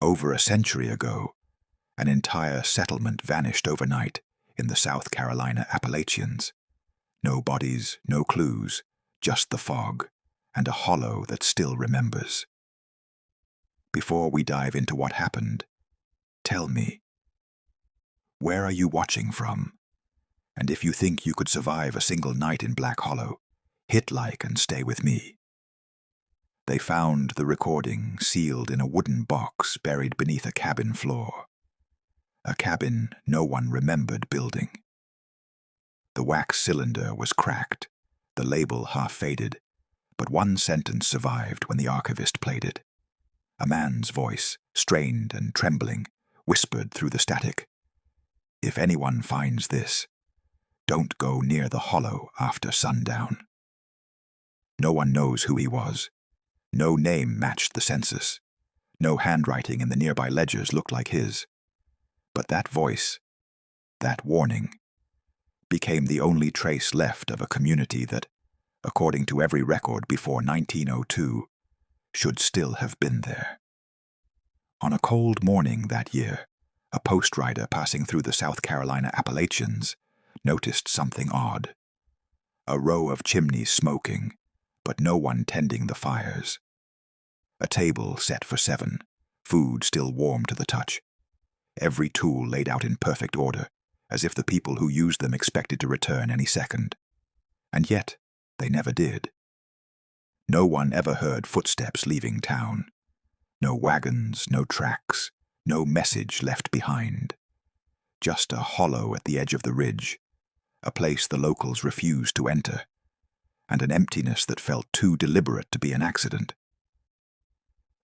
Over a century ago, an entire settlement vanished overnight in the South Carolina Appalachians. No bodies, no clues, just the fog, and a hollow that still remembers. Before we dive into what happened, tell me, where are you watching from? And if you think you could survive a single night in Black Hollow, hit like and stay with me. They found the recording sealed in a wooden box buried beneath a cabin floor. A cabin no one remembered building. The wax cylinder was cracked, the label half faded, but one sentence survived when the archivist played it. A man's voice, strained and trembling, whispered through the static. If anyone finds this, don't go near the hollow after sundown. No one knows who he was. No name matched the census. No handwriting in the nearby ledgers looked like his. But that voice, that warning, became the only trace left of a community that, according to every record before 1902, should still have been there. On a cold morning that year, a post rider passing through the South Carolina Appalachians noticed something odd. A row of chimneys smoking, but no one tending the fires. A table set for 7, food still warm to the touch. Every tool laid out in perfect order, as if the people who used them expected to return any second. And yet, they never did. No one ever heard footsteps leaving town. No wagons, no tracks, no message left behind. Just a hollow at the edge of the ridge, a place the locals refused to enter, and an emptiness that felt too deliberate to be an accident.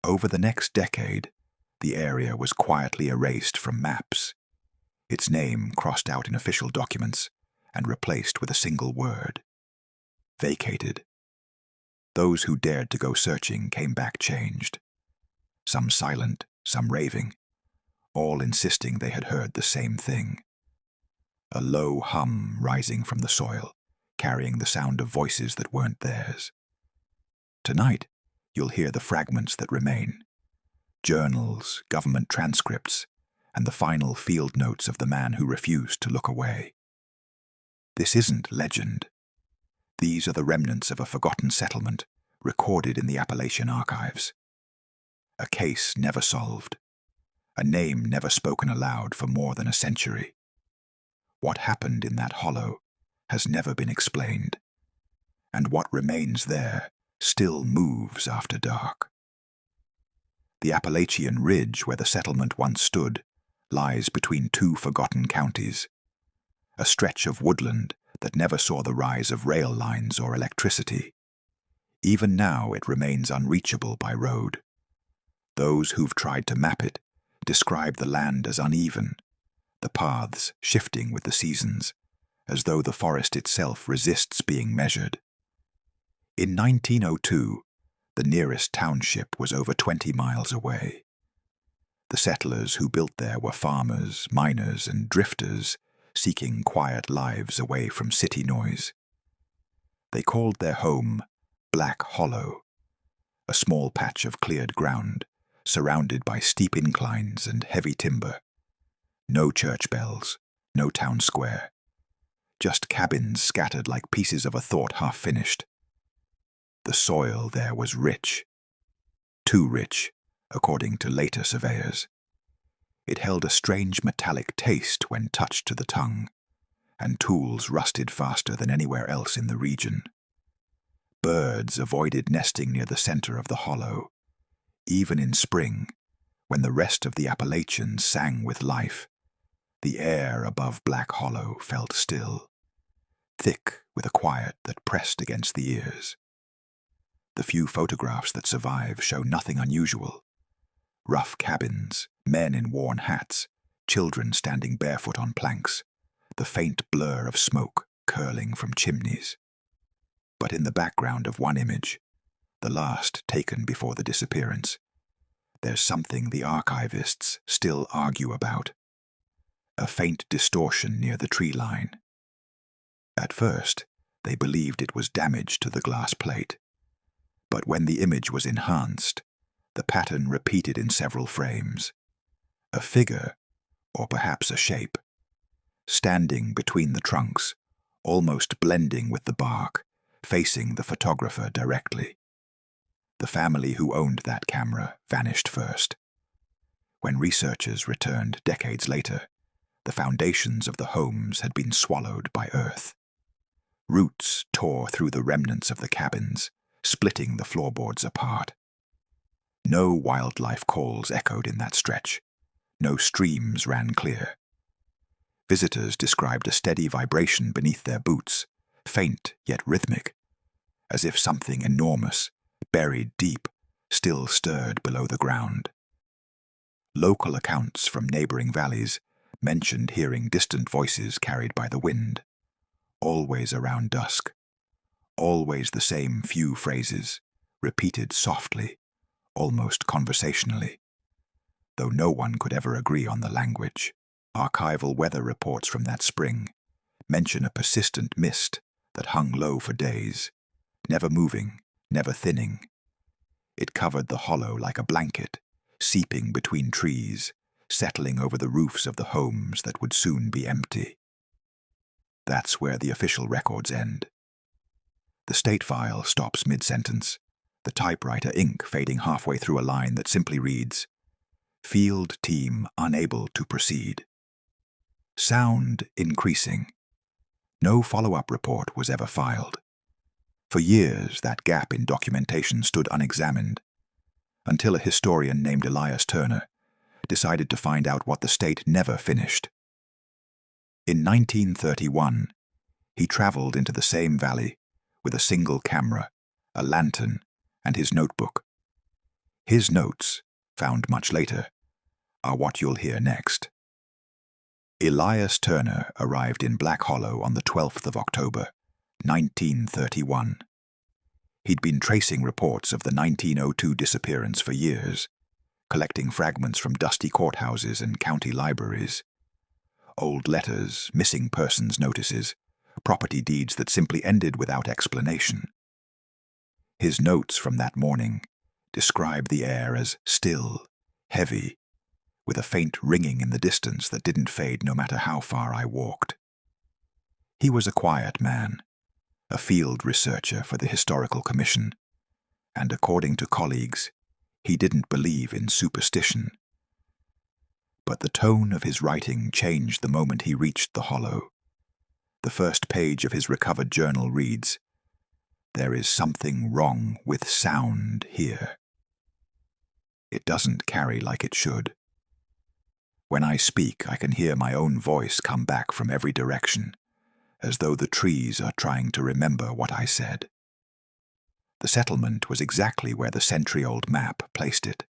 Over the next decade, the area was quietly erased from maps, its name crossed out in official documents and replaced with a single word: vacated. Those who dared to go searching came back changed. Some silent, some raving, all insisting they had heard the same thing. A low hum rising from the soil, carrying the sound of voices that weren't theirs. Tonight, you'll hear the fragments that remain. Journals, government transcripts, and the final field notes of the man who refused to look away. This isn't legend. These are the remnants of a forgotten settlement recorded in the Appalachian archives. A case never solved. A name never spoken aloud for more than a century. What happened in that hollow has never been explained, and what remains there still moves after dark. The Appalachian Ridge, where the settlement once stood, lies between 2 forgotten counties, a stretch of woodland that never saw the rise of rail lines or electricity. Even now it remains unreachable by road. Those who've tried to map it describe the land as uneven, the paths shifting with the seasons, as though the forest itself resists being measured. In 1902, the nearest township was over 20 miles away. The settlers who built there were farmers, miners, and drifters seeking quiet lives away from city noise. They called their home Black Hollow, a small patch of cleared ground surrounded by steep inclines and heavy timber. No church bells, no town square, just cabins scattered like pieces of a thought half finished. The soil there was rich, too rich, according to later surveyors. It held a strange metallic taste when touched to the tongue, and tools rusted faster than anywhere else in the region. Birds avoided nesting near the center of the hollow, even in spring, when the rest of the Appalachians sang with life. The air above Black Hollow felt still, thick with a quiet that pressed against the ears. The few photographs that survive show nothing unusual. Rough cabins, men in worn hats, children standing barefoot on planks, the faint blur of smoke curling from chimneys. But in the background of one image, the last taken before the disappearance, there's something the archivists still argue about. A faint distortion near the tree line. At first, they believed it was damage to the glass plate. But when the image was enhanced, the pattern repeated in several frames. A figure, or perhaps a shape, standing between the trunks, almost blending with the bark, facing the photographer directly. The family who owned that camera vanished first. When researchers returned decades later, the foundations of the homes had been swallowed by earth. Roots tore through the remnants of the cabins, splitting the floorboards apart. No wildlife calls echoed in that stretch. No streams ran clear. Visitors described a steady vibration beneath their boots, faint yet rhythmic, as if something enormous, buried deep, still stirred below the ground. Local accounts from neighboring valleys mentioned hearing distant voices carried by the wind, always around dusk, always the same few phrases, repeated softly, almost conversationally, though no one could ever agree on the language. Archival weather reports from that spring mention a persistent mist that hung low for days, never moving, never thinning. It covered the hollow like a blanket, seeping between trees, settling over the roofs of the homes that would soon be empty. That's where the official records end. The state file stops mid-sentence, the typewriter ink fading halfway through a line that simply reads, "Field team unable to proceed." Sound increasing. No follow-up report was ever filed. For years, that gap in documentation stood unexamined, until a historian named Elias Turner decided to find out what the state never finished. In 1931, he traveled into the same valley with a single camera, a lantern, and his notebook. His notes, found much later, are what you'll hear next. Elias Turner arrived in Black Hollow on the 12th of October, 1931. He'd been tracing reports of the 1902 disappearance for years, collecting fragments from dusty courthouses and county libraries. Old letters, missing persons notices, property deeds that simply ended without explanation. His notes from that morning describe the air as still, heavy, with a faint ringing in the distance that didn't fade no matter how far I walked. He was a quiet man, a field researcher for the Historical Commission, and according to colleagues, he didn't believe in superstition. But the tone of his writing changed the moment he reached the hollow. The first page of his recovered journal reads, "There is something wrong with sound here. It doesn't carry like it should. When I speak, I can hear my own voice come back from every direction, as though the trees are trying to remember what I said." The settlement was exactly where the century-old map placed it,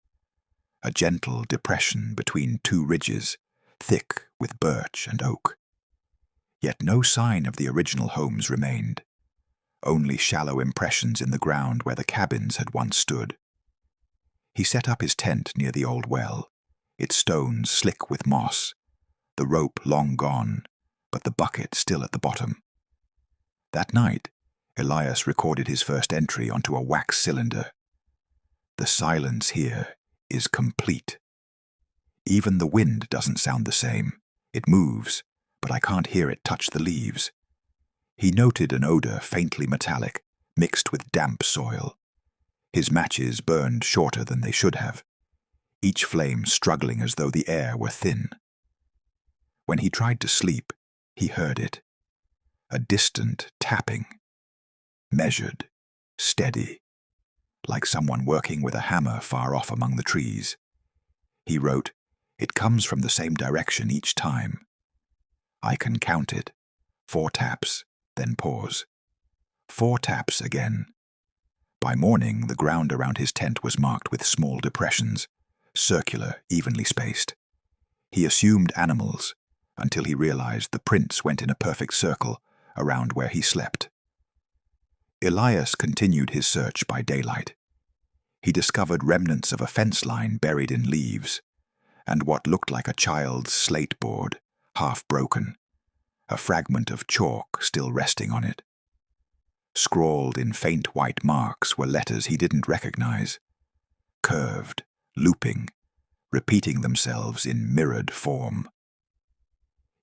a gentle depression between two ridges, thick with birch and oak. Yet no sign of the original homes remained, only shallow impressions in the ground where the cabins had once stood. He set up his tent near the old well, its stones slick with moss, the rope long gone, but the bucket still at the bottom. That night, Elias recorded his first entry onto a wax cylinder. "The silence here is complete. Even the wind doesn't sound the same. It moves, but I can't hear it touch the leaves." He noted an odor faintly metallic, mixed with damp soil. His matches burned shorter than they should have, each flame struggling as though the air were thin. When he tried to sleep, he heard it. A distant tapping. Measured, steady, like someone working with a hammer far off among the trees. He wrote, "It comes from the same direction each time. I can count it. 4 taps, then pause. 4 taps again." By morning, the ground around his tent was marked with small depressions, circular, evenly spaced. He assumed animals, until he realized the prints went in a perfect circle around where he slept. Elias continued his search by daylight. He discovered remnants of a fence line buried in leaves, and what looked like a child's slate board, half broken, a fragment of chalk still resting on it. Scrawled in faint white marks were letters he didn't recognize, curved, looping, repeating themselves in mirrored form.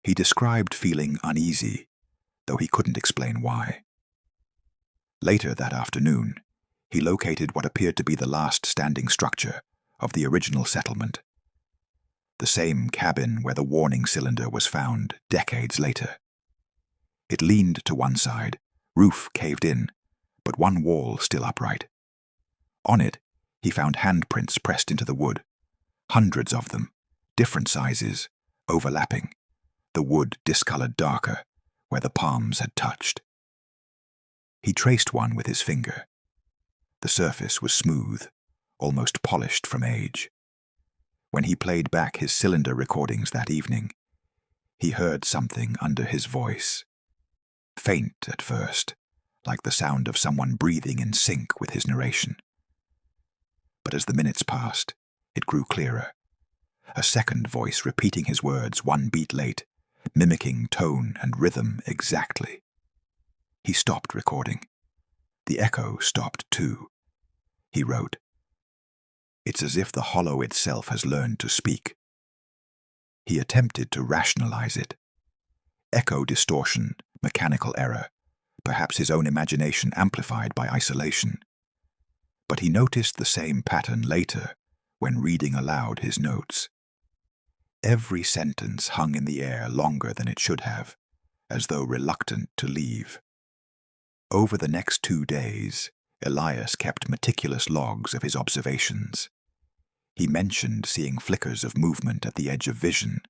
He described feeling uneasy, though he couldn't explain why. Later that afternoon, he located what appeared to be the last standing structure of the original settlement. The same cabin where the warning cylinder was found decades later. It leaned to one side, roof caved in, but one wall still upright. On it, he found handprints pressed into the wood, hundreds of them, different sizes, overlapping, the wood discolored darker where the palms had touched. He traced one with his finger. The surface was smooth, almost polished from age. When he played back his cylinder recordings that evening, he heard something under his voice. Faint at first, like the sound of someone breathing in sync with his narration. But as the minutes passed, it grew clearer. A second voice repeating his words one beat late, mimicking tone and rhythm exactly. He stopped recording. The echo stopped too. He wrote, "It's as if the hollow itself has learned to speak." He attempted to rationalize it. Echo distortion, mechanical error, perhaps his own imagination amplified by isolation. But he noticed the same pattern later when reading aloud his notes. Every sentence hung in the air longer than it should have, as though reluctant to leave. Over the next 2 days, Elias kept meticulous logs of his observations. He mentioned seeing flickers of movement at the edge of vision,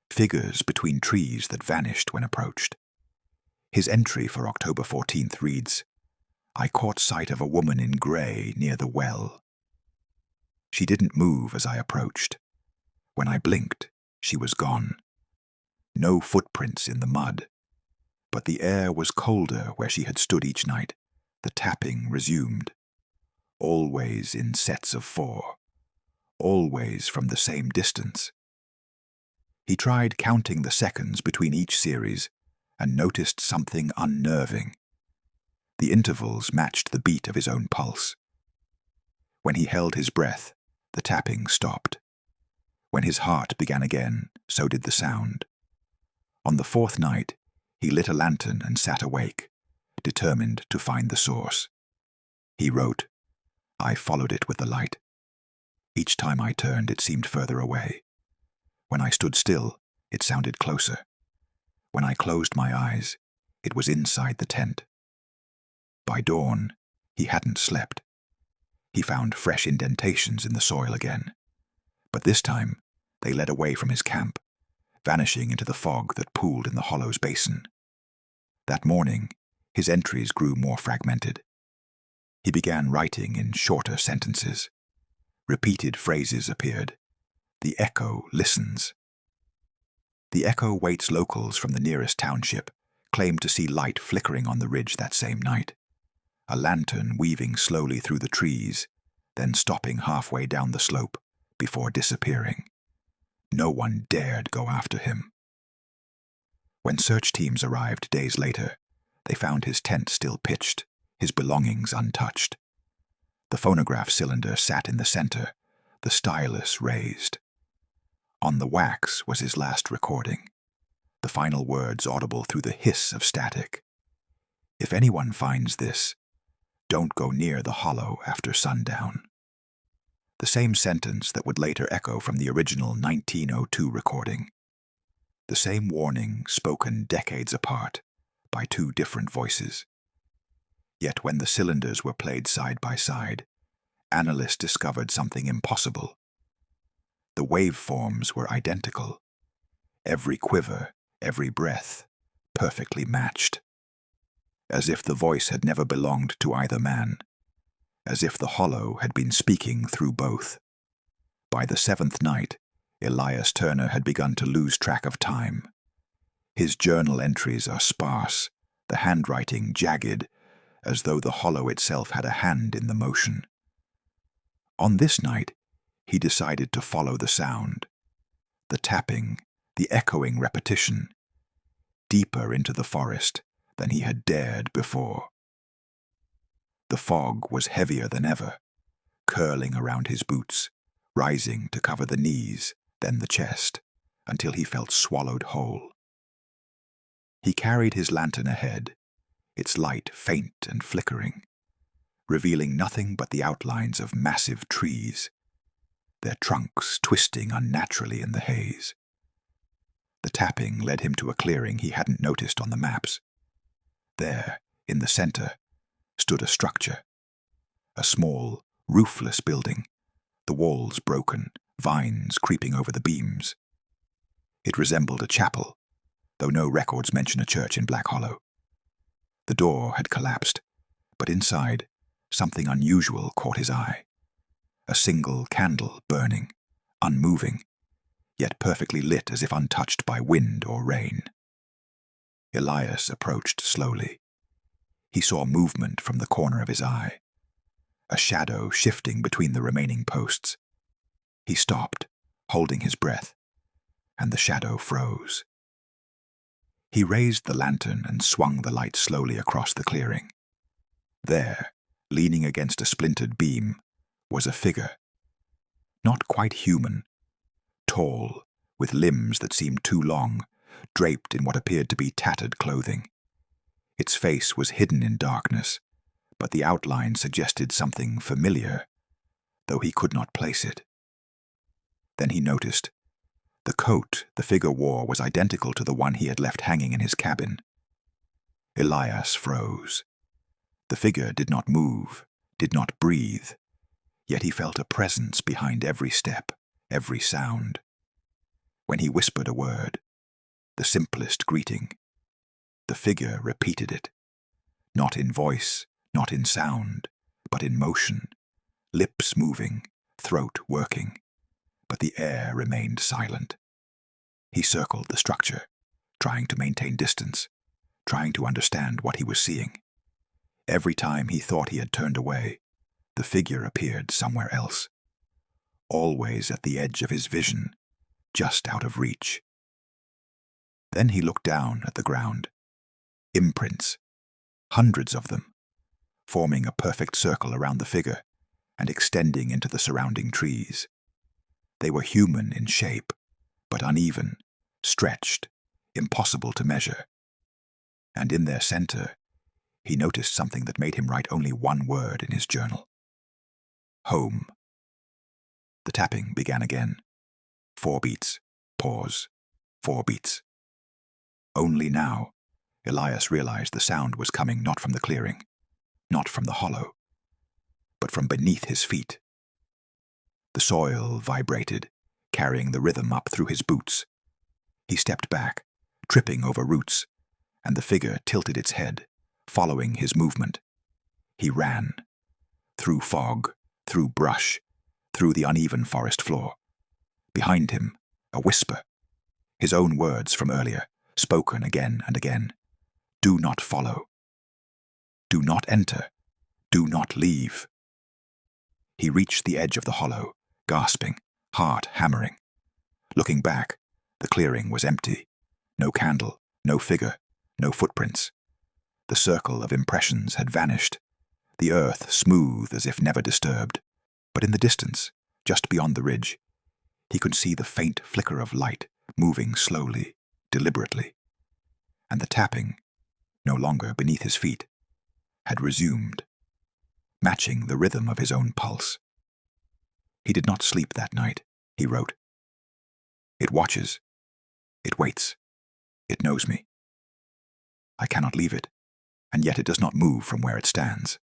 figures between trees that vanished when approached. His entry for October 14th reads, "I caught sight of a woman in grey near the well. She didn't move as I approached. When I blinked, she was gone. No footprints in the mud. But the air was colder where she had stood each night. The tapping resumed. Always in sets of 4. Always from the same distance." He tried counting the seconds between each series and noticed something unnerving. The intervals matched the beat of his own pulse. When he held his breath, the tapping stopped. When his heart began again, so did the sound. On the 4th night, he lit a lantern and sat awake, determined to find the source. He wrote, "I followed it with the light. Each time I turned, it seemed further away. When I stood still, it sounded closer. When I closed my eyes, it was inside the tent." By dawn, he hadn't slept. He found fresh indentations in the soil again. But this time, they led away from his camp, vanishing into the fog that pooled in the hollow's basin. That morning, his entries grew more fragmented. He began writing in shorter sentences. Repeated phrases appeared. The echo listens. The echo waits locals from the nearest township claimed to see light flickering on the ridge that same night. A lantern weaving slowly through the trees, then stopping halfway down the slope before disappearing. No one dared go after him. When search teams arrived days later, they found his tent still pitched, his belongings untouched. The phonograph cylinder sat in the center, the stylus raised. On the wax was his last recording, the final words audible through the hiss of static. "If anyone finds this, don't go near the hollow after sundown." The same sentence that would later echo from the original 1902 recording. The same warning spoken decades apart by 2 different voices. Yet when the cylinders were played side by side, analysts discovered something impossible. The waveforms were identical. Every quiver, every breath, perfectly matched. As if the voice had never belonged to either man. As if the hollow had been speaking through both. By the 7th night, Elias Turner had begun to lose track of time. His journal entries are sparse, the handwriting jagged, as though the hollow itself had a hand in the motion. On this night, he decided to follow the sound, the tapping, the echoing repetition, deeper into the forest than he had dared before. The fog was heavier than ever, curling around his boots, rising to cover the knees, then the chest, until he felt swallowed whole. He carried his lantern ahead, its light faint and flickering, revealing nothing but the outlines of massive trees, their trunks twisting unnaturally in the haze. The tapping led him to a clearing he hadn't noticed on the maps. There, in the center, stood a structure. A small, roofless building, the walls broken, vines creeping over the beams. It resembled a chapel, though no records mention a church in Black Hollow. The door had collapsed, but inside, something unusual caught his eye. A single candle burning, unmoving, yet perfectly lit as if untouched by wind or rain. Elias approached slowly. He saw movement from the corner of his eye, a shadow shifting between the remaining posts. He stopped, holding his breath, and the shadow froze. He raised the lantern and swung the light slowly across the clearing. There, leaning against a splintered beam, was a figure. Not quite human, tall, with limbs that seemed too long, draped in what appeared to be tattered clothing. Its face was hidden in darkness, but the outline suggested something familiar, though he could not place it. Then he noticed the coat the figure wore was identical to the one he had left hanging in his cabin. Elias froze. The figure did not move, did not breathe, yet he felt a presence behind every step, every sound. When he whispered a word, the simplest greeting, the figure repeated it, not in voice, not in sound, but in motion, lips moving, throat working, but the air remained silent. He circled the structure, trying to maintain distance, trying to understand what he was seeing. Every time he thought he had turned away, the figure appeared somewhere else, always at the edge of his vision, just out of reach. Then he looked down at the ground. Imprints, hundreds of them, forming a perfect circle around the figure and extending into the surrounding trees. They were human in shape, but uneven, stretched, impossible to measure. And in their center, he noticed something that made him write only one word in his journal. Home. The tapping began again. 4 beats, pause, 4 beats. Only now, Elias realized the sound was coming not from the clearing, not from the hollow, but from beneath his feet. The soil vibrated, carrying the rhythm up through his boots. He stepped back, tripping over roots, and the figure tilted its head, following his movement. He ran, through fog, through brush, through the uneven forest floor. Behind him, a whisper, his own words from earlier, spoken again and again. Do not follow. Do not enter. Do not leave. He reached the edge of the hollow, gasping, heart hammering. Looking back, the clearing was empty. No candle, no figure, no footprints. The circle of impressions had vanished, the earth smooth as if never disturbed. But in the distance, just beyond the ridge, he could see the faint flicker of light moving slowly, deliberately. And the tapping, no longer beneath his feet, had resumed, matching the rhythm of his own pulse. He did not sleep that night, he wrote. It watches. It waits. It knows me. I cannot leave it, and yet it does not move from where it stands.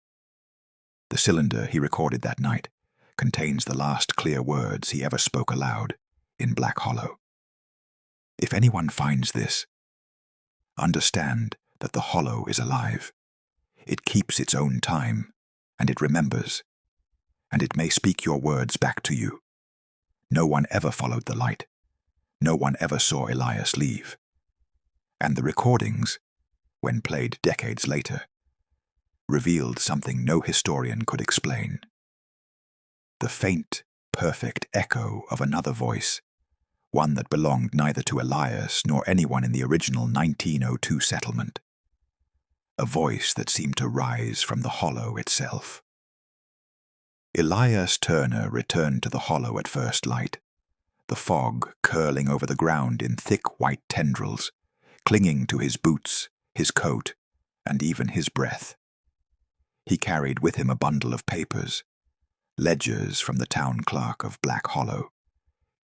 The cylinder he recorded that night contains the last clear words he ever spoke aloud in Black Hollow. If anyone finds this, understand that the hollow is alive. It keeps its own time, and it remembers, and it may speak your words back to you. No one ever followed the light. No one ever saw Elias leave. And the recordings, when played decades later, revealed something no historian could explain. The faint, perfect echo of another voice, one that belonged neither to Elias nor anyone in the original 1902 settlement. A voice that seemed to rise from the hollow itself. Elias Turner returned to the hollow at first light, the fog curling over the ground in thick white tendrils, clinging to his boots, his coat, and even his breath. He carried with him a bundle of papers, ledgers from the town clerk of Black Hollow,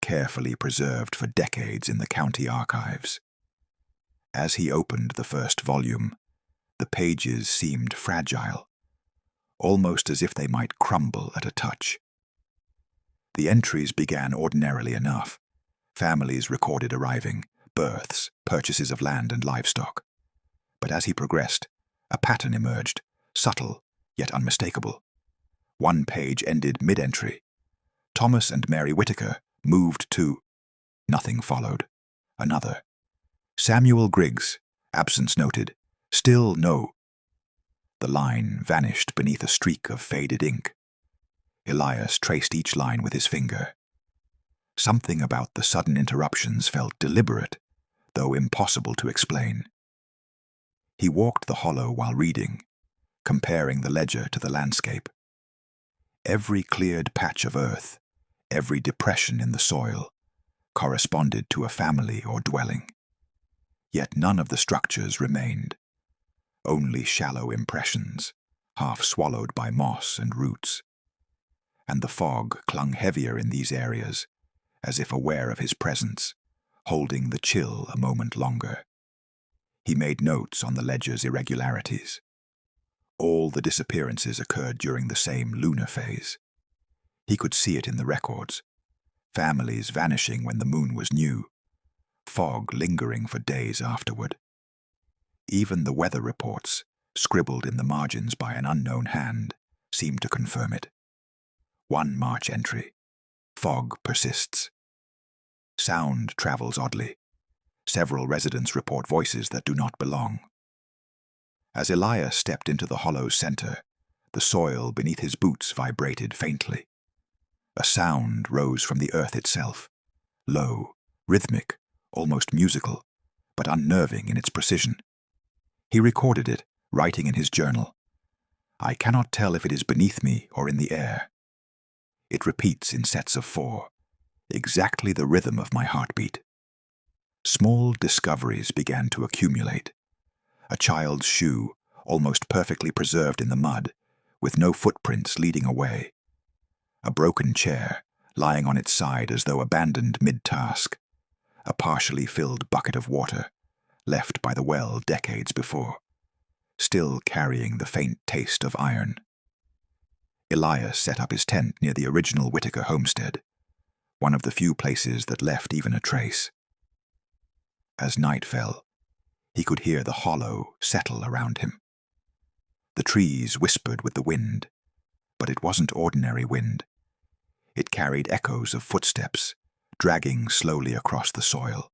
carefully preserved for decades in the county archives. As he opened the first volume, the pages seemed fragile, almost as if they might crumble at a touch. The entries began ordinarily enough. Families recorded arriving, births, purchases of land and livestock. But as he progressed, a pattern emerged, subtle yet unmistakable. One page ended mid-entry. Thomas and Mary Whitaker moved to... Nothing followed. Another. Samuel Griggs, absence noted. Still no. The line vanished beneath a streak of faded ink. Elias traced each line with his finger. Something about the sudden interruptions felt deliberate, though impossible to explain. He walked the hollow while reading, comparing the ledger to the landscape. Every cleared patch of earth, every depression in the soil, corresponded to a family or dwelling. Yet none of the structures remained. Only shallow impressions, half swallowed by moss and roots. And the fog clung heavier in these areas, as if aware of his presence, holding the chill a moment longer. He made notes on the ledger's irregularities. All the disappearances occurred during the same lunar phase. He could see it in the records. Families vanishing when the moon was new, fog lingering for days afterward. Even the weather reports, scribbled in the margins by an unknown hand, seemed to confirm it. One March entry. Fog persists. Sound travels oddly. Several residents report voices that do not belong. As Elias stepped into the hollow's center, the soil beneath his boots vibrated faintly. A sound rose from the earth itself, low, rhythmic, almost musical, but unnerving in its precision. He recorded it, writing in his journal, "I cannot tell if it is beneath me or in the air. It repeats in sets of 4, exactly the rhythm of my heartbeat." Small discoveries began to accumulate. A child's shoe, almost perfectly preserved in the mud, with no footprints leading away. A broken chair, lying on its side as though abandoned mid-task. A partially filled bucket of water, left by the well decades before, still carrying the faint taste of iron. Elias set up his tent near the original Whitaker homestead, one of the few places that left even a trace. As night fell, he could hear the hollow settle around him. The trees whispered with the wind, but it wasn't ordinary wind. It carried echoes of footsteps, dragging slowly across the soil.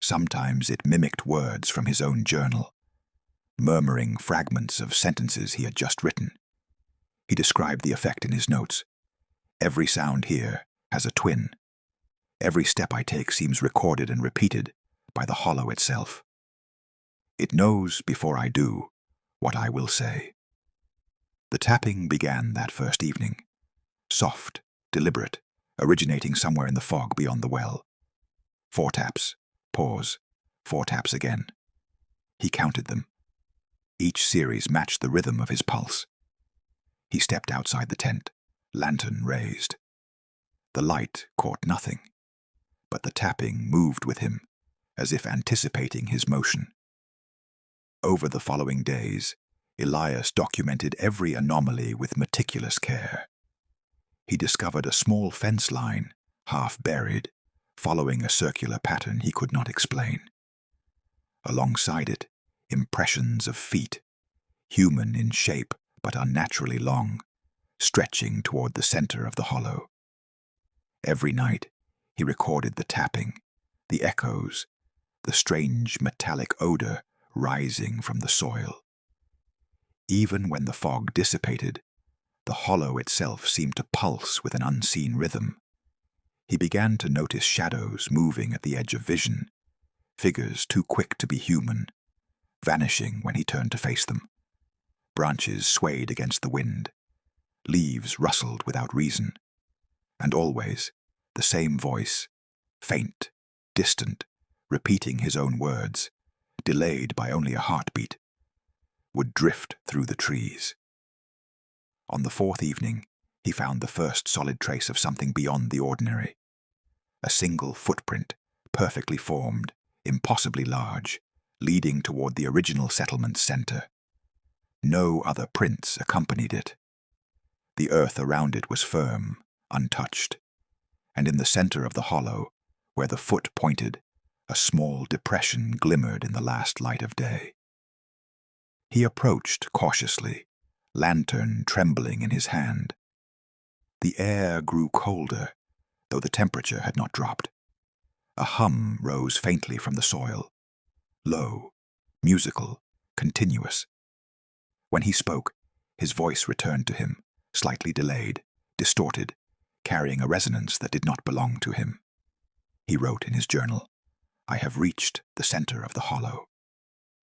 Sometimes it mimicked words from his own journal, murmuring fragments of sentences he had just written. He described the effect in his notes. "Every sound here has a twin. Every step I take seems recorded and repeated by the hollow itself. It knows before I do what I will say." The tapping began that first evening, soft, deliberate, originating somewhere in the fog beyond the well. 4 taps, pause, 4 taps again. He counted them. Each series matched the rhythm of his pulse. He stepped outside the tent, lantern raised. The light caught nothing, but the tapping moved with him, as if anticipating his motion. Over the following days, Elias documented every anomaly with meticulous care. He discovered a small fence line, half buried, following a circular pattern he could not explain. Alongside it, impressions of feet, human in shape but unnaturally long, stretching toward the center of the hollow. Every night, he recorded the tapping, the echoes, the strange metallic odor rising from the soil. Even when the fog dissipated, the hollow itself seemed to pulse with an unseen rhythm. He began to notice shadows moving at the edge of vision, figures too quick to be human, vanishing when he turned to face them. Branches swayed against the wind. Leaves rustled without reason. And always, the same voice, faint, distant, repeating his own words, delayed by only a heartbeat, would drift through the trees. On the fourth evening, he found the first solid trace of something beyond the ordinary. A single footprint, perfectly formed, impossibly large, leading toward the original settlement's center. No other prints accompanied it. The earth around it was firm, untouched, and in the center of the hollow, where the foot pointed, a small depression glimmered in the last light of day. He approached cautiously, lantern trembling in his hand. The air grew colder, though the temperature had not dropped. A hum rose faintly from the soil, low, musical, continuous. When he spoke, his voice returned to him, slightly delayed, distorted, carrying a resonance that did not belong to him. He wrote in his journal, "I have reached the center of the hollow.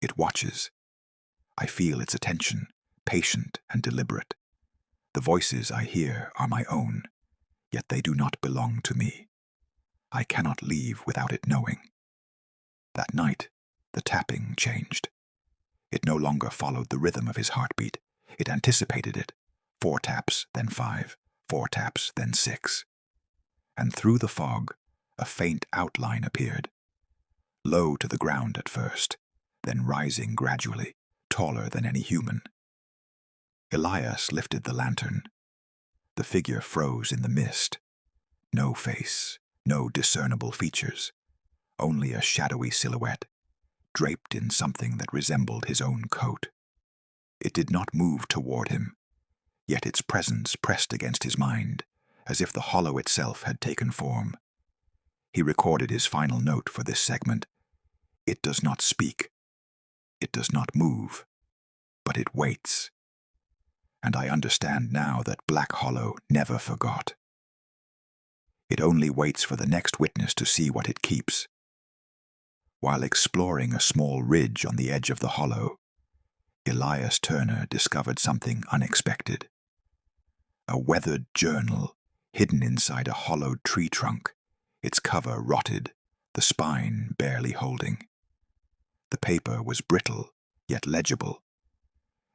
It watches. I feel its attention, patient and deliberate. The voices I hear are my own, yet they do not belong to me. I cannot leave without it knowing." That night, the tapping changed. It no longer followed the rhythm of his heartbeat. It anticipated it. 4 taps, then 5, 4 taps, then 6. And through the fog, a faint outline appeared. Low to the ground at first, then rising gradually, taller than any human. Elias lifted the lantern. The figure froze in the mist. No face, no discernible features, only a shadowy silhouette, draped in something that resembled his own coat. It did not move toward him, yet its presence pressed against his mind, as if the hollow itself had taken form. He recorded his final note for this segment. It does not speak. It does not move, but it waits. And I understand now that Black Hollow never forgot. It only waits for the next witness to see what it keeps. While exploring a small ridge on the edge of the hollow, Elias Turner discovered something unexpected. A weathered journal hidden inside a hollowed tree trunk, its cover rotted, the spine barely holding. The paper was brittle, yet legible,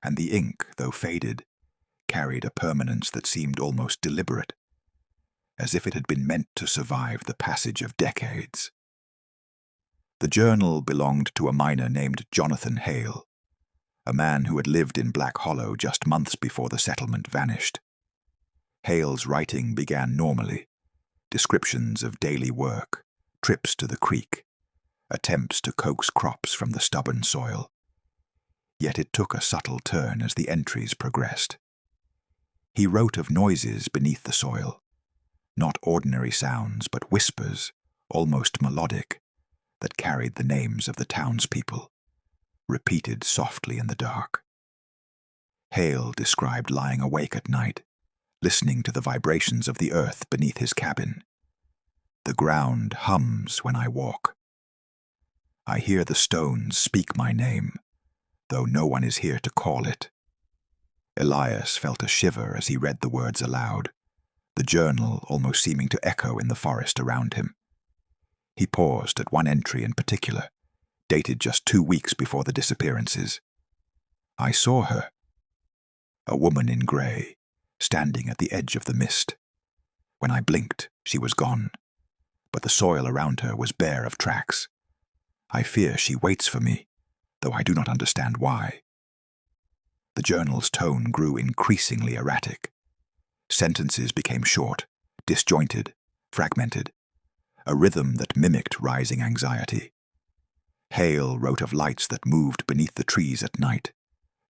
and the ink, though faded, carried a permanence that seemed almost deliberate, as if it had been meant to survive the passage of decades. The journal belonged to a miner named Jonathan Hale, a man who had lived in Black Hollow just months before the settlement vanished. Hale's writing began normally, descriptions of daily work, trips to the creek, attempts to coax crops from the stubborn soil. Yet it took a subtle turn as the entries progressed. He wrote of noises beneath the soil, not ordinary sounds, but whispers, almost melodic, that carried the names of the townspeople, repeated softly in the dark. Hale described lying awake at night, listening to the vibrations of the earth beneath his cabin. The ground hums when I walk. I hear the stones speak my name, though no one is here to call it. Elias felt a shiver as he read the words aloud, the journal almost seeming to echo in the forest around him. He paused at one entry in particular, dated just 2 weeks before the disappearances. I saw her, a woman in grey, standing at the edge of the mist. When I blinked, she was gone, but the soil around her was bare of tracks. I fear she waits for me, though I do not understand why. The journal's tone grew increasingly erratic. Sentences became short, disjointed, fragmented, a rhythm that mimicked rising anxiety. Hale wrote of lights that moved beneath the trees at night,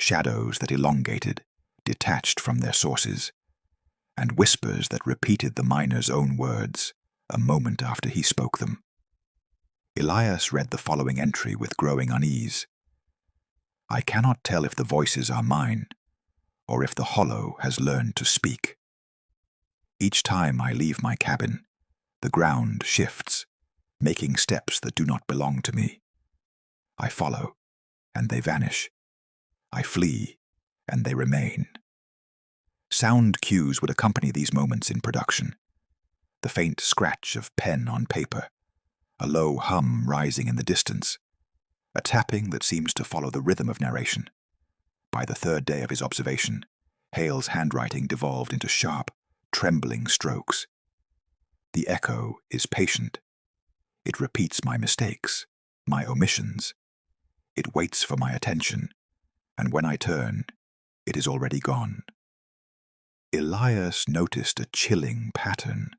shadows that elongated, detached from their sources, and whispers that repeated the miner's own words a moment after he spoke them. Elias read the following entry with growing unease. I cannot tell if the voices are mine, or if the hollow has learned to speak. Each time I leave my cabin, the ground shifts, making steps that do not belong to me. I follow, and they vanish. I flee, and they remain. Sound cues would accompany these moments in production. The faint scratch of pen on paper, a low hum rising in the distance, a tapping that seems to follow the rhythm of narration. By the third day of his observation, Hale's handwriting devolved into sharp, trembling strokes. The echo is patient. It repeats my mistakes, my omissions. It waits for my attention, and when I turn, it is already gone. Elias noticed a chilling pattern.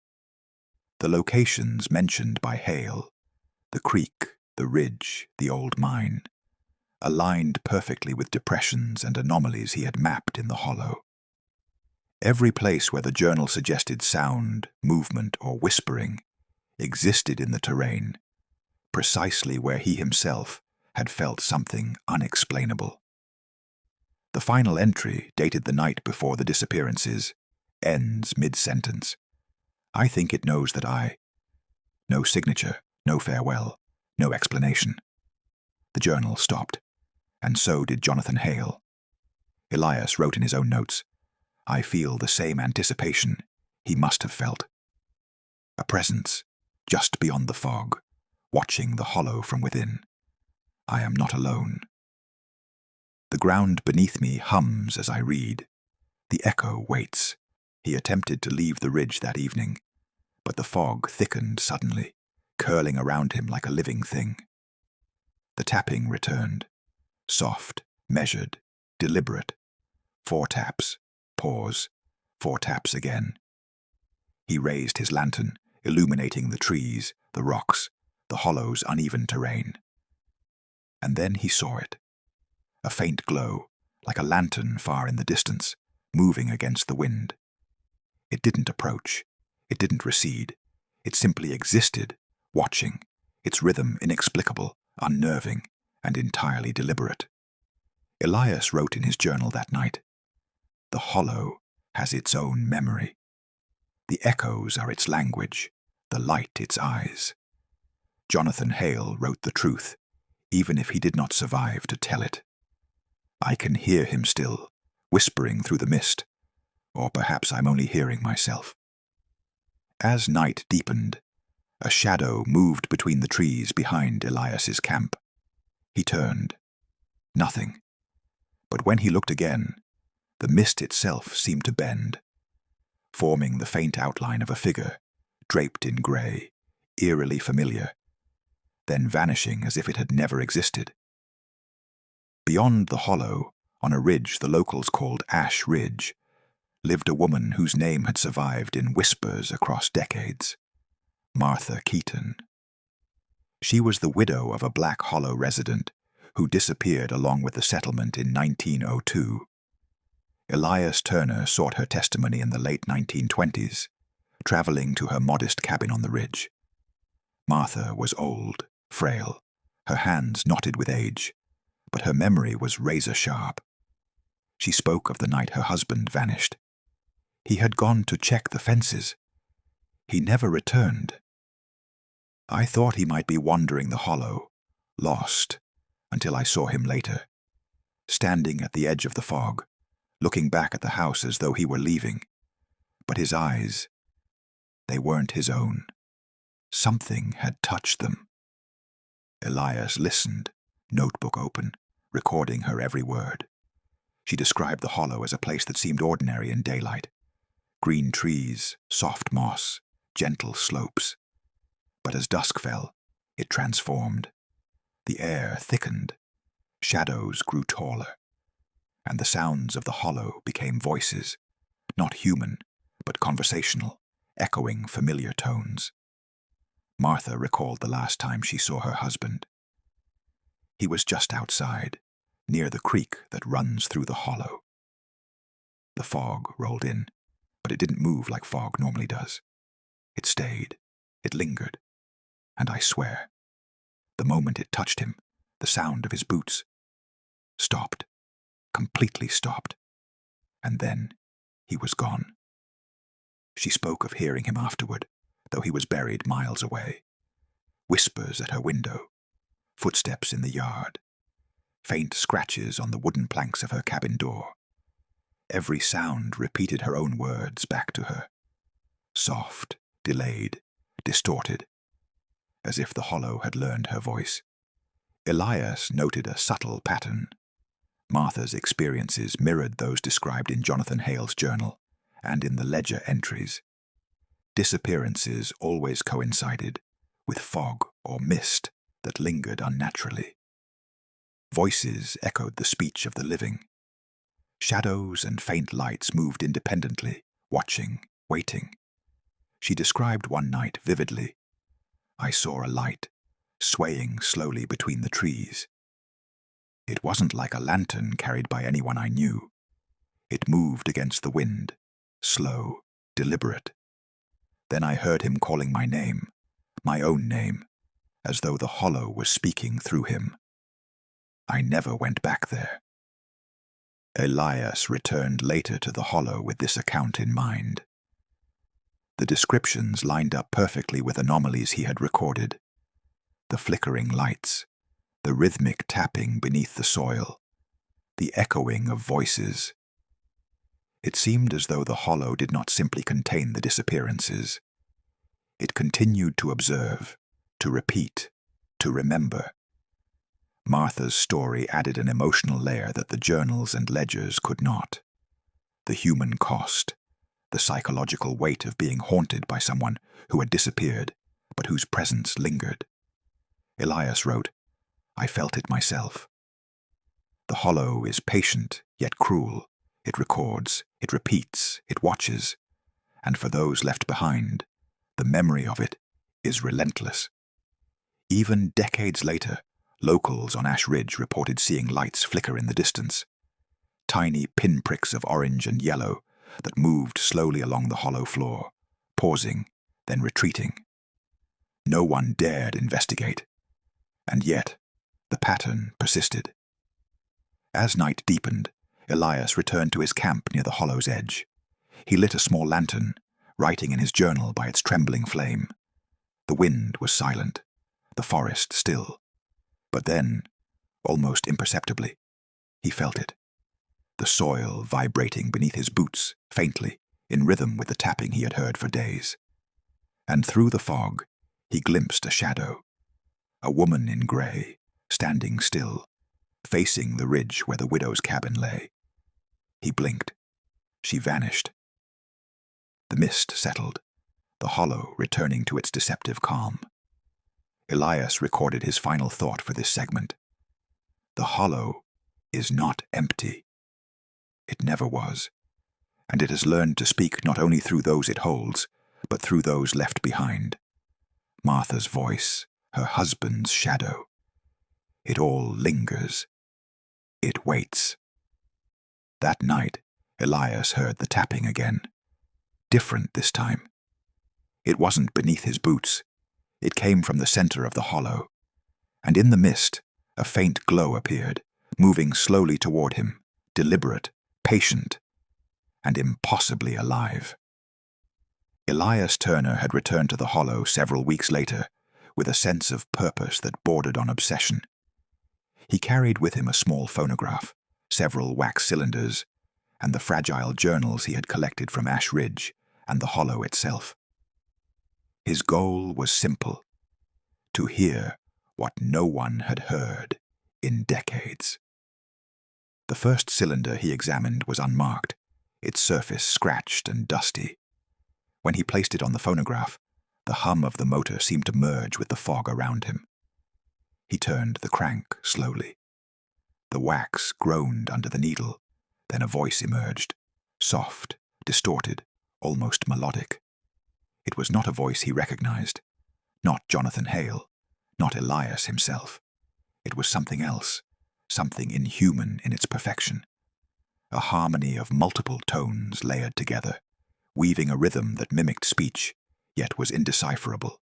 The locations mentioned by Hale, the creek, the ridge, the old mine, aligned perfectly with depressions and anomalies he had mapped in the hollow. Every place where the journal suggested sound, movement, or whispering existed in the terrain, precisely where he himself had felt something unexplainable. The final entry, dated the night before the disappearances, ends mid-sentence. I think it knows that I. No signature, no farewell, no explanation. The journal stopped, and so did Jonathan Hale. Elias wrote in his own notes, "I feel the same anticipation he must have felt. A presence, just beyond the fog, watching the hollow from within. I am not alone." The ground beneath me hums as I read. The echo waits. He attempted to leave the ridge that evening, but the fog thickened suddenly, curling around him like a living thing. The tapping returned, soft, measured, deliberate. 4 taps, pause, 4 taps again. He raised his lantern, illuminating the trees, the rocks, the hollow's uneven terrain. And then he saw it. A faint glow, like a lantern far in the distance, moving against the wind. It didn't approach. It didn't recede. It simply existed, watching, its rhythm inexplicable, unnerving, and entirely deliberate. Elias wrote in his journal that night, "The hollow has its own memory. The echoes are its language, the light its eyes." Jonathan Hale wrote the truth, even if he did not survive to tell it. I can hear him still, whispering through the mist, or perhaps I'm only hearing myself. As night deepened, a shadow moved between the trees behind Elias's camp. He turned. Nothing. But when he looked again, the mist itself seemed to bend, forming the faint outline of a figure, draped in gray, eerily familiar, then vanishing as if it had never existed. Beyond the hollow, on a ridge the locals called Ash Ridge, lived a woman whose name had survived in whispers across decades, Martha Keaton. She was the widow of a Black Hollow resident who disappeared along with the settlement in 1902. Elias Turner sought her testimony in the late 1920s, traveling to her modest cabin on the ridge. Martha was old, frail, her hands knotted with age, but her memory was razor-sharp. She spoke of the night her husband vanished. He had gone to check the fences. He never returned. I thought he might be wandering the hollow, lost, until I saw him later, standing at the edge of the fog, looking back at the house as though he were leaving. But his eyes, they weren't his own. Something had touched them. Elias listened, notebook open, recording her every word. She described the hollow as a place that seemed ordinary in daylight. Green trees, soft moss, gentle slopes. But as dusk fell, it transformed. The air thickened. Shadows grew taller. And the sounds of the hollow became voices, not human, but conversational, echoing familiar tones. Martha recalled the last time she saw her husband. He was just outside, near the creek that runs through the hollow. The fog rolled in, but it didn't move like fog normally does. It stayed, it lingered, and I swear, the moment it touched him, the sound of his boots stopped, completely stopped, and then he was gone. She spoke of hearing him afterward, though he was buried miles away. Whispers at her window, footsteps in the yard, faint scratches on the wooden planks of her cabin door. Every sound repeated her own words back to her. Soft, delayed, distorted, as if the hollow had learned her voice. Elias noted a subtle pattern. Martha's experiences mirrored those described in Jonathan Hale's journal and in the ledger entries. Disappearances always coincided with fog or mist that lingered unnaturally. Voices echoed the speech of the living. Shadows and faint lights moved independently, watching, waiting. She described one night vividly. I saw a light, swaying slowly between the trees. It wasn't like a lantern carried by anyone I knew. It moved against the wind, slow, deliberate. Then I heard him calling my name, my own name, as though the hollow was speaking through him. I never went back there. Elias returned later to the hollow with this account in mind. The descriptions lined up perfectly with anomalies he had recorded. The flickering lights, the rhythmic tapping beneath the soil, the echoing of voices. It seemed as though the hollow did not simply contain the disappearances. It continued to observe, to repeat, to remember. Martha's story added an emotional layer that the journals and ledgers could not. The human cost, the psychological weight of being haunted by someone who had disappeared, but whose presence lingered. Elias wrote, I felt it myself. The hollow is patient, yet cruel. It records, it repeats, it watches, and for those left behind, the memory of it is relentless. Even decades later, locals on Ash Ridge reported seeing lights flicker in the distance, tiny pinpricks of orange and yellow that moved slowly along the hollow floor, pausing, then retreating. No one dared investigate, and yet the pattern persisted. As night deepened, Elias returned to his camp near the hollow's edge. He lit a small lantern, writing in his journal by its trembling flame. The wind was silent, the forest still. But then, almost imperceptibly, he felt it. The soil vibrating beneath his boots, faintly, in rhythm with the tapping he had heard for days. And through the fog, he glimpsed a shadow. A woman in grey, standing still, facing the ridge where the widow's cabin lay. He blinked. She vanished. The mist settled, the hollow returning to its deceptive calm. Elias recorded his final thought for this segment. The hollow is not empty. It never was, and it has learned to speak not only through those it holds, but through those left behind. Martha's voice, her husband's shadow. It all lingers. It waits. That night, Elias heard the tapping again. Different this time. It wasn't beneath his boots. It came from the center of the hollow, and in the mist, a faint glow appeared, moving slowly toward him, deliberate, patient, and impossibly alive. Elias Turner had returned to the hollow several weeks later, with a sense of purpose that bordered on obsession. He carried with him a small phonograph, several wax cylinders, and the fragile journals he had collected from Ash Ridge and the hollow itself. His goal was simple: to hear what no one had heard in decades. The first cylinder he examined was unmarked, its surface scratched and dusty. When he placed it on the phonograph, the hum of the motor seemed to merge with the fog around him. He turned the crank slowly. The wax groaned under the needle, then a voice emerged, soft, distorted, almost melodic. It was not a voice he recognized, not Jonathan Hale, not Elias himself. It was something else, something inhuman in its perfection. A harmony of multiple tones layered together, weaving a rhythm that mimicked speech, yet was indecipherable.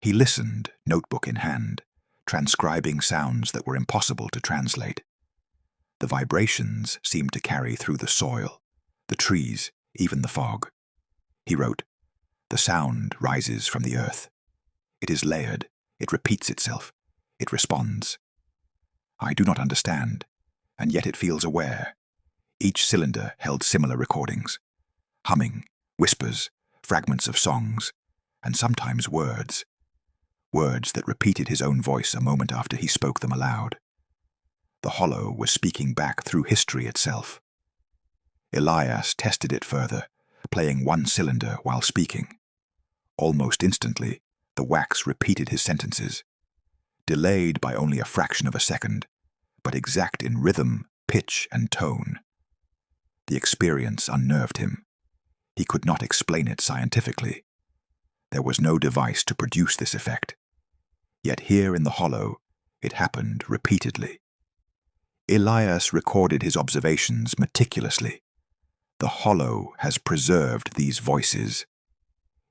He listened, notebook in hand, transcribing sounds that were impossible to translate. The vibrations seemed to carry through the soil, the trees, even the fog. He wrote, "The sound rises from the earth. It is layered, it repeats itself, it responds. I do not understand, and yet it feels aware. Each cylinder held similar recordings: humming, whispers, fragments of songs, and sometimes words. Words that repeated his own voice a moment after he spoke them aloud. The hollow was speaking back through history itself. Elias tested it further, playing one cylinder while speaking. Almost instantly, the wax repeated his sentences, delayed by only a fraction of a second, but exact in rhythm, pitch, and tone. The experience unnerved him. He could not explain it scientifically. There was no device to produce this effect. Yet here in the hollow, it happened repeatedly. Elias recorded his observations meticulously. The hollow has preserved these voices.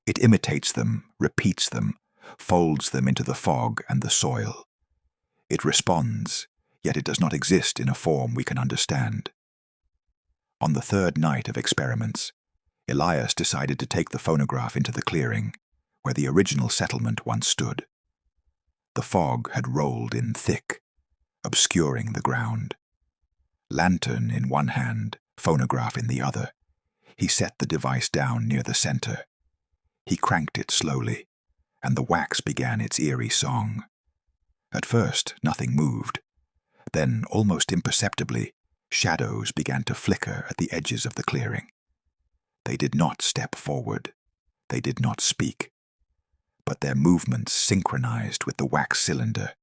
It imitates them, repeats them, folds them into the fog and the soil. It responds, yet it does not exist in a form we can understand. On the third night of experiments, Elias decided to take the phonograph into the clearing, where the original settlement once stood. The fog had rolled in thick, obscuring the ground. Lantern in one hand, phonograph in the other, he set the device down near the center. He cranked it slowly, and the wax began its eerie song. At first, nothing moved. Then, almost imperceptibly, shadows began to flicker at the edges of the clearing. They did not step forward. They did not speak. But their movements synchronized with the wax cylinder,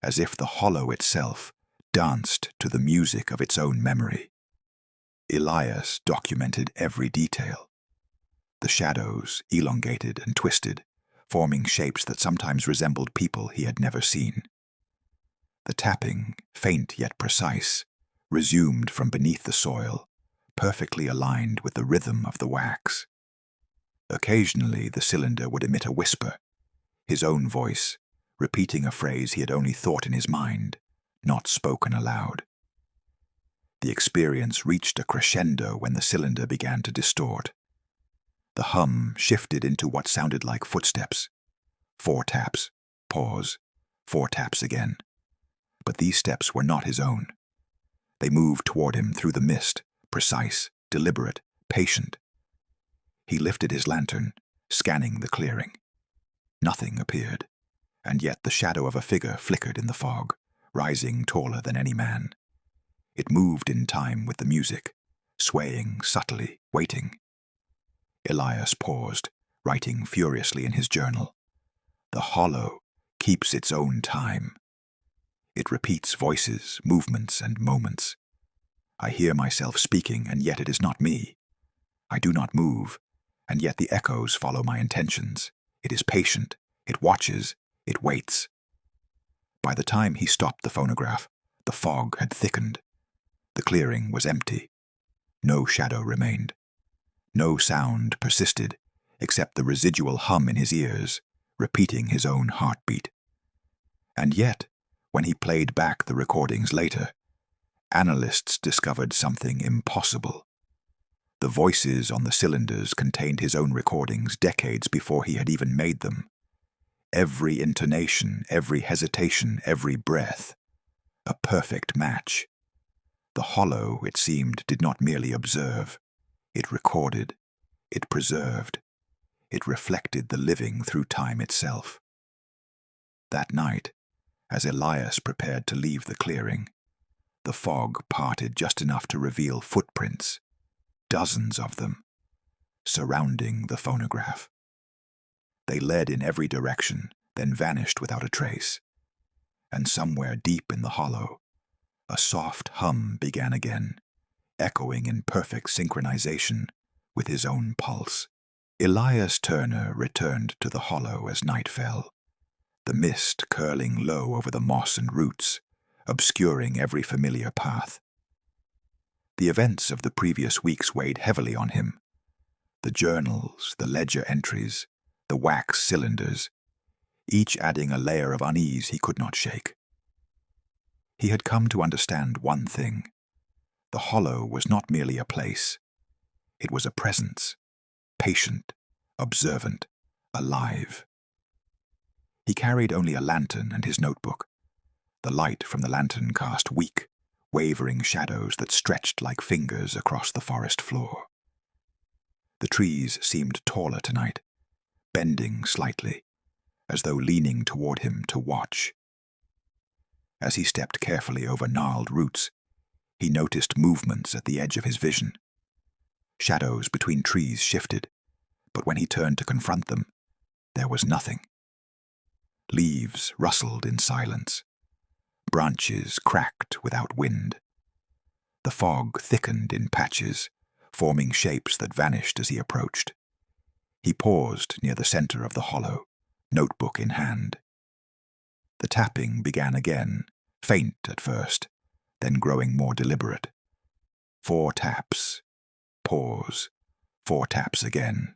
as if the hollow itself danced to the music of its own memory. Elias documented every detail. The shadows elongated and twisted, forming shapes that sometimes resembled people he had never seen. The tapping, faint yet precise, resumed from beneath the soil, perfectly aligned with the rhythm of the wax. Occasionally the cylinder would emit a whisper, his own voice, repeating a phrase he had only thought in his mind, not spoken aloud. The experience reached a crescendo when the cylinder began to distort. The hum shifted into what sounded like footsteps. 4 taps, pause, 4 taps again. But these steps were not his own. They moved toward him through the mist, precise, deliberate, patient. He lifted his lantern, scanning the clearing. Nothing appeared, and yet the shadow of a figure flickered in the fog, rising taller than any man. It moved in time with the music, swaying subtly, waiting. Elias paused, writing furiously in his journal. The hollow keeps its own time. It repeats voices, movements, and moments. I hear myself speaking, and yet it is not me. I do not move, and yet the echoes follow my intentions. It is patient, it watches, it waits. By the time he stopped the phonograph, the fog had thickened. The clearing was empty. No shadow remained. No sound persisted, except the residual hum in his ears, repeating his own heartbeat. And yet, when he played back the recordings later, analysts discovered something impossible. The voices on the cylinders contained his own recordings decades before he had even made them. Every intonation, every hesitation, every breath. A perfect match. The hollow, it seemed, did not merely observe. It recorded. It preserved. It reflected the living through time itself. That night, as Elias prepared to leave the clearing, the fog parted just enough to reveal footprints, dozens of them, surrounding the phonograph. They led in every direction, then vanished without a trace. And somewhere deep in the hollow, a soft hum began again, echoing in perfect synchronization with his own pulse. Elias Turner returned to the hollow as night fell, the mist curling low over the moss and roots, obscuring every familiar path. The events of the previous weeks weighed heavily on him. The journals, the ledger entries, the wax cylinders, each adding a layer of unease he could not shake. He had come to understand one thing. The hollow was not merely a place. It was a presence, patient, observant, alive. He carried only a lantern and his notebook. The light from the lantern cast weak, wavering shadows that stretched like fingers across the forest floor. The trees seemed taller tonight, bending slightly, as though leaning toward him to watch. As he stepped carefully over gnarled roots, he noticed movements at the edge of his vision. Shadows between trees shifted, but when he turned to confront them, there was nothing. Leaves rustled in silence. Branches cracked without wind. The fog thickened in patches, forming shapes that vanished as he approached. He paused near the center of the hollow, notebook in hand. The tapping began again, faint at first, then growing more deliberate. 4 taps. Pause. 4 taps again.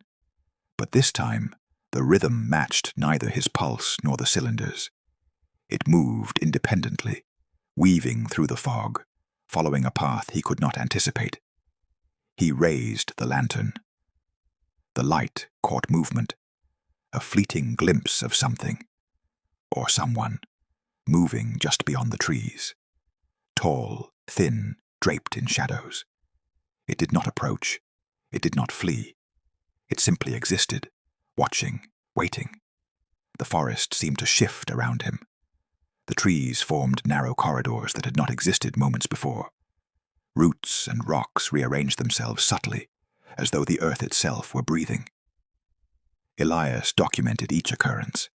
But this time, the rhythm matched neither his pulse nor the cylinders. It moved independently, weaving through the fog, following a path he could not anticipate. He raised the lantern. The light caught movement, a fleeting glimpse of something, or someone, moving just beyond the trees. Tall, thin, draped in shadows. It did not approach. It did not flee. It simply existed, watching, waiting. The forest seemed to shift around him. The trees formed narrow corridors that had not existed moments before. Roots and rocks rearranged themselves subtly, as though the earth itself were breathing. Elias documented each occurrence.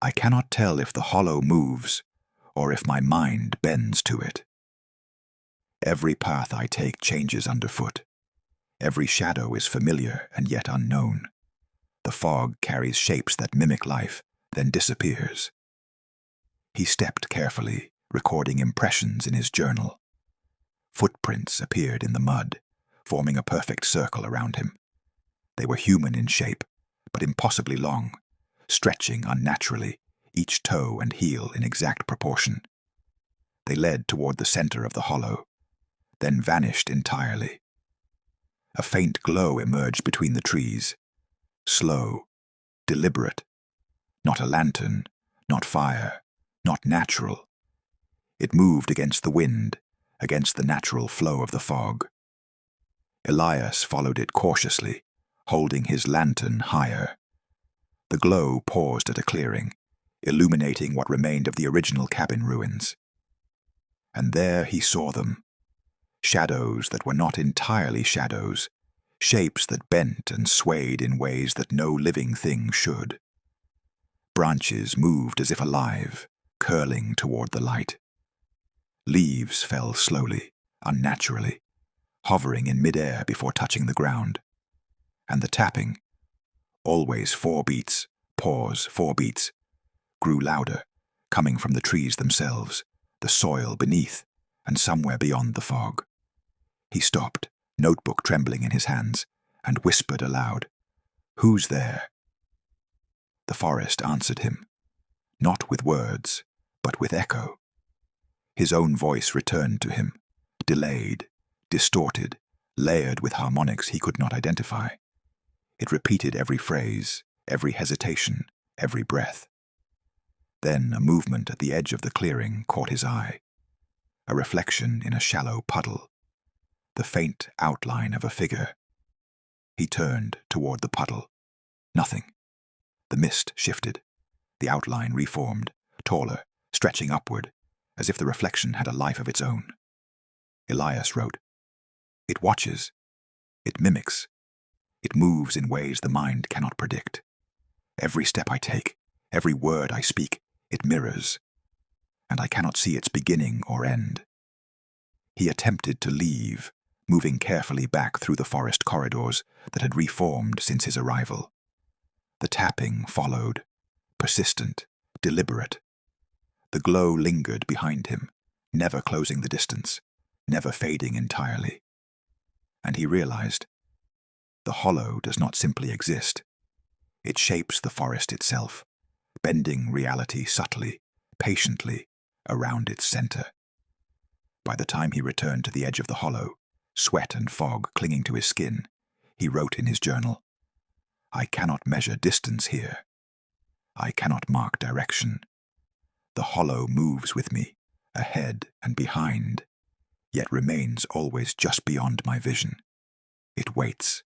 I cannot tell if the hollow moves, or if my mind bends to it. Every path I take changes underfoot. Every shadow is familiar and yet unknown. The fog carries shapes that mimic life, then disappears. He stepped carefully, recording impressions in his journal. Footprints appeared in the mud, forming a perfect circle around him. They were human in shape, but impossibly long, stretching unnaturally, each toe and heel in exact proportion. They led toward the center of the hollow, then vanished entirely. A faint glow emerged between the trees, slow, deliberate. Not a lantern, not fire, not natural. It moved against the wind, against the natural flow of the fog. Elias followed it cautiously, holding his lantern higher. The glow paused at a clearing, illuminating what remained of the original cabin ruins. And there he saw them. Shadows that were not entirely shadows, shapes that bent and swayed in ways that no living thing should. Branches moved as if alive, curling toward the light. Leaves fell slowly, unnaturally, hovering in midair before touching the ground. And the tapping, always 4 beats, pause, 4 beats, grew louder, coming from the trees themselves, the soil beneath, and somewhere beyond the fog. He stopped, notebook trembling in his hands, and whispered aloud, "Who's there?" The forest answered him, not with words, but with echo. His own voice returned to him, delayed, distorted, layered with harmonics he could not identify. It repeated every phrase, every hesitation, every breath. Then a movement at the edge of the clearing caught his eye, a reflection in a shallow puddle, the faint outline of a figure. He turned toward the puddle. Nothing. The mist shifted. The outline reformed, taller, stretching upward, as if the reflection had a life of its own. Elias wrote, "It watches. It mimics. It moves in ways the mind cannot predict. Every step I take, every word I speak, it mirrors, and I cannot see its beginning or end." He attempted to leave, moving carefully back through the forest corridors that had reformed since his arrival. The tapping followed, persistent, deliberate. The glow lingered behind him, never closing the distance, never fading entirely. And he realized, the hollow does not simply exist. It shapes the forest itself, bending reality subtly, patiently, around its center. By the time he returned to the edge of the hollow, sweat and fog clinging to his skin, he wrote in his journal, "I cannot measure distance here. I cannot mark direction. The hollow moves with me, ahead and behind, yet remains always just beyond my vision. It waits.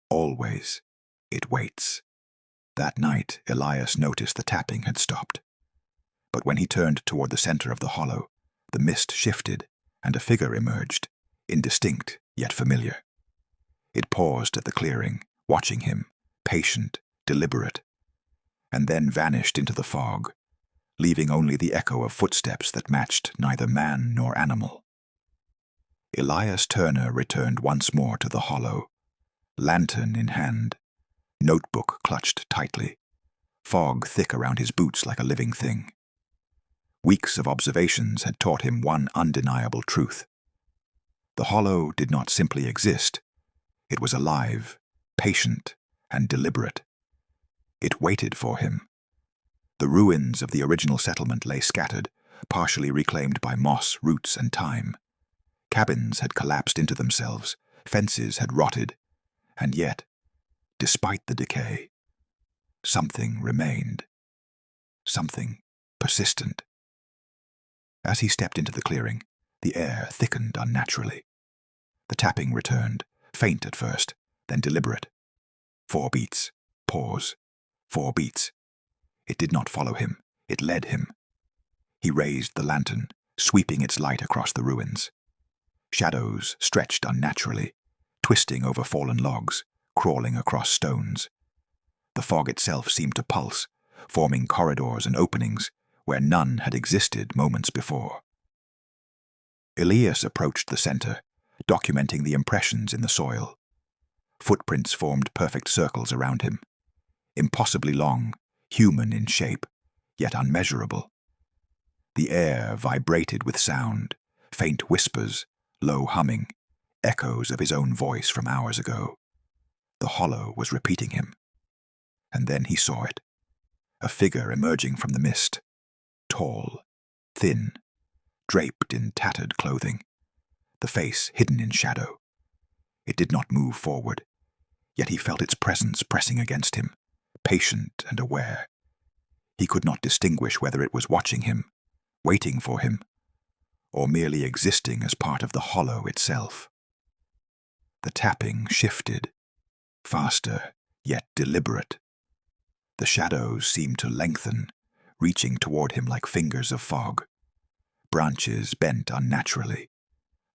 Always, it waits. That night, Elias noticed the tapping had stopped. But when he turned toward the center of the hollow, the mist shifted and a figure emerged, indistinct yet familiar. It paused at the clearing, watching him, patient, deliberate, and then vanished into the fog, leaving only the echo of footsteps that matched neither man nor animal. Elias Turner returned once more to the hollow, lantern in hand, notebook clutched tightly, fog thick around his boots like a living thing. Weeks of observations had taught him one undeniable truth. The hollow did not simply exist. It was alive, patient, and deliberate. It waited for him. The ruins of the original settlement lay scattered, partially reclaimed by moss, roots, and time. Cabins had collapsed into themselves, fences had rotted, and yet, despite the decay, something remained. Something persistent. As he stepped into the clearing, the air thickened unnaturally. The tapping returned, faint at first, then deliberate. 4 beats, pause, 4 beats. It did not follow him, it led him. He raised the lantern, sweeping its light across the ruins. Shadows stretched unnaturally, twisting over fallen logs, crawling across stones. The fog itself seemed to pulse, forming corridors and openings where none had existed moments before. Elias approached the center, documenting the impressions in the soil. Footprints formed perfect circles around him, impossibly long, human in shape, yet unmeasurable. The air vibrated with sound, faint whispers, low humming, echoes of his own voice from hours ago. The hollow was repeating him. And then he saw it, a figure emerging from the mist, tall, thin, draped in tattered clothing, the face hidden in shadow. It did not move forward, yet he felt its presence pressing against him, patient and aware. He could not distinguish whether it was watching him, waiting for him, or merely existing as part of the hollow itself. The tapping shifted, faster yet deliberate. The shadows seemed to lengthen, reaching toward him like fingers of fog. Branches bent unnaturally.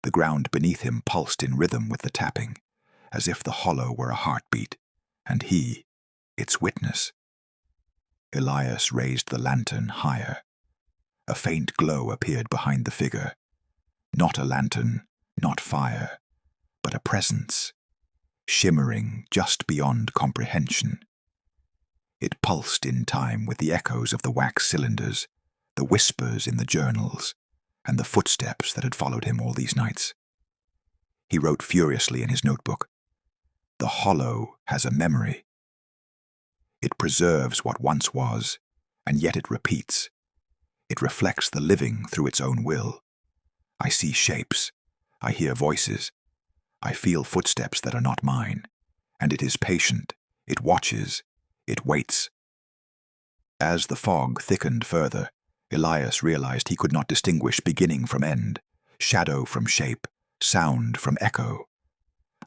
The ground beneath him pulsed in rhythm with the tapping, as if the hollow were a heartbeat, and he, its witness. Elias raised the lantern higher. A faint glow appeared behind the figure. Not a lantern, not fire, but a presence, shimmering just beyond comprehension. It pulsed in time with the echoes of the wax cylinders, the whispers in the journals, and the footsteps that had followed him all these nights. He wrote furiously in his notebook, "The hollow has a memory. It preserves what once was, and yet it repeats. It reflects the living through its own will. I see shapes, I hear voices, I feel footsteps that are not mine, and it is patient, it watches, it waits." As the fog thickened further, Elias realized he could not distinguish beginning from end, shadow from shape, sound from echo.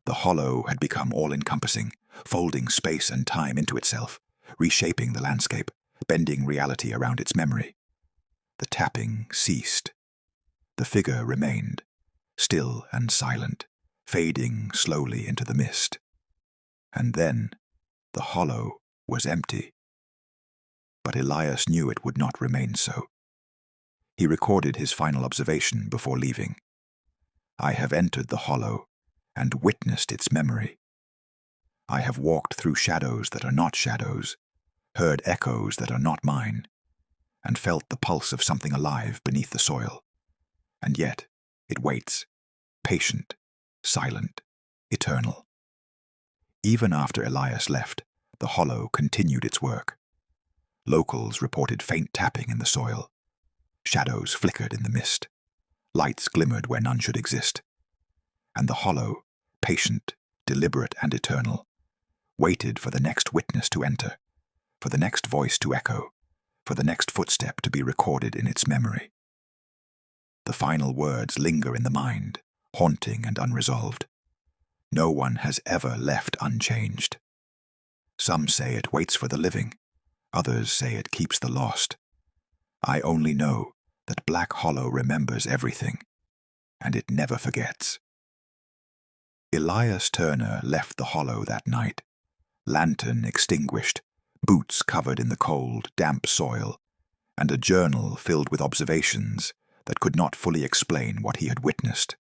The hollow had become all-encompassing, folding space and time into itself, reshaping the landscape, bending reality around its memory. The tapping ceased. The figure remained, still and silent, fading slowly into the mist. And then the hollow was empty. But Elias knew it would not remain so. He recorded his final observation before leaving. "I have entered the hollow and witnessed its memory. I have walked through shadows that are not shadows, heard echoes that are not mine, and felt the pulse of something alive beneath the soil. And yet it waits, patient, silent, eternal." Even after Elias left, the hollow continued its work. Locals reported faint tapping in the soil. Shadows flickered in the mist. Lights glimmered where none should exist. And the hollow, patient, deliberate, and eternal, waited for the next witness to enter, for the next voice to echo, for the next footstep to be recorded in its memory. The final words linger in the mind, haunting and unresolved. No one has ever left unchanged. Some say it waits for the living, others say it keeps the lost. I only know that Black Hollow remembers everything, and it never forgets. Elias Turner left the hollow that night, lantern extinguished, boots covered in the cold, damp soil, and a journal filled with observations that could not fully explain what he had witnessed.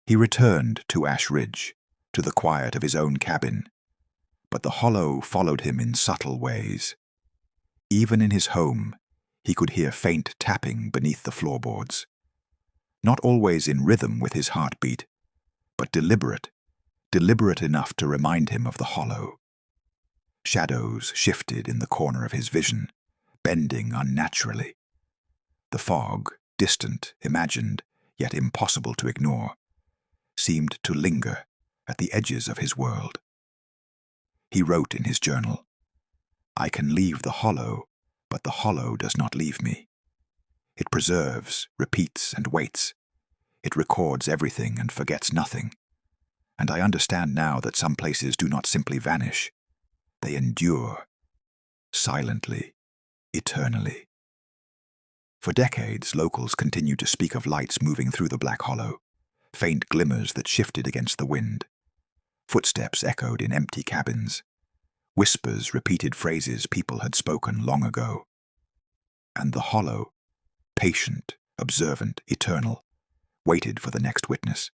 He returned to Ash Ridge, to the quiet of his own cabin, but the hollow followed him in subtle ways. Even in his home, he could hear faint tapping beneath the floorboards. Not always in rhythm with his heartbeat, but deliberate enough to remind him of the hollow. Shadows shifted in the corner of his vision, bending unnaturally. The fog, distant, imagined, yet impossible to ignore, seemed to linger at the edges of his world. He wrote in his journal, "I can leave the hollow, but the hollow does not leave me. It preserves, repeats, and waits. It records everything and forgets nothing. And I understand now that some places do not simply vanish. They endure, silently, eternally." For decades, locals continued to speak of lights moving through the Black Hollow, faint glimmers that shifted against the wind. Footsteps echoed in empty cabins. Whispers repeated phrases people had spoken long ago. And the hollow, patient, observant, eternal, waited for the next witness.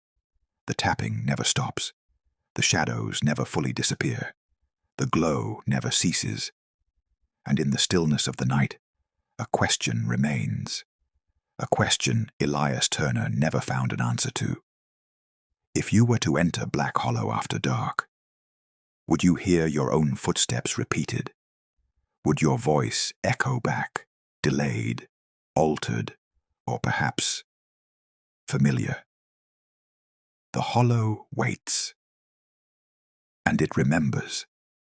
The tapping never stops. The shadows never fully disappear. The glow never ceases. And in the stillness of the night, a question remains. A question Elias Turner never found an answer to. If you were to enter Black Hollow after dark, would you hear your own footsteps repeated? Would your voice echo back, delayed, altered, or perhaps familiar? The hollow waits, and it remembers.